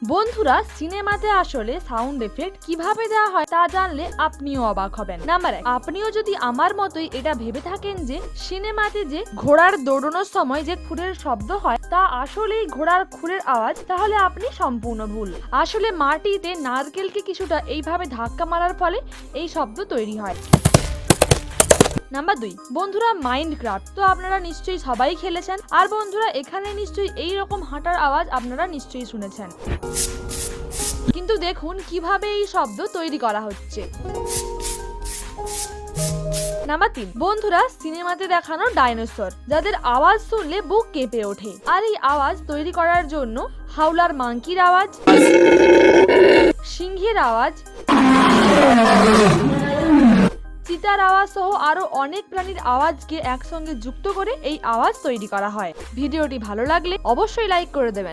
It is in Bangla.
বন্ধুরা, সিনেমাতে আসলে সাউন্ড এফেক্ট কিভাবে দেওয়া হয় তা জানলে আপনিও অবাক হবেন। নাম্বার 1, আপনিও যদি আমার মতোই এটা ভেবে থাকেন যে সিনেমাতে যে ঘোড়ার দৌড়ানোর সময় যে খুরের শব্দ হয় তা আসলেই ঘোড়ার খুরের আওয়াজ, তাহলে আপনি সম্পূর্ণ ভুল। আসলে মাটিতে নারকেলকে কিছুটা এইভাবে ধাক্কা মারার ফলে এই শব্দ তৈরি হয়। নাম্বার 2, বন্ধুরা, মাইনক্রাফট তো আপনারা নিশ্চয়ই সবাই খেলেছেন। আর বন্ধুরা, এখানে নিশ্চয়ই এই রকম হাঁটার আওয়াজ আপনারা নিশ্চয়ই শুনেছেন। কিন্তু দেখুন কিভাবে এই শব্দ তৈরি করা হচ্ছে। নাম্বার 3, বন্ধুরা, সিনেমাতে দেখানো ডাইনোসর যাদের আওয়াজ শুনলে বুক কেঁপে ওঠে। আর এই আওয়াজ তৈরি করার জন্য হাউলার মাংকির আওয়াজ, সিংহের আওয়াজ, চিতার আওয়াজ সহ আরো অনেক প্রাণীর আওয়াজকে একসঙ্গে যুক্ত করে এই আওয়াজ তৈরি করা হয়। ভিডিওটি ভালো লাগলে অবশ্যই লাইক করে দেবেন।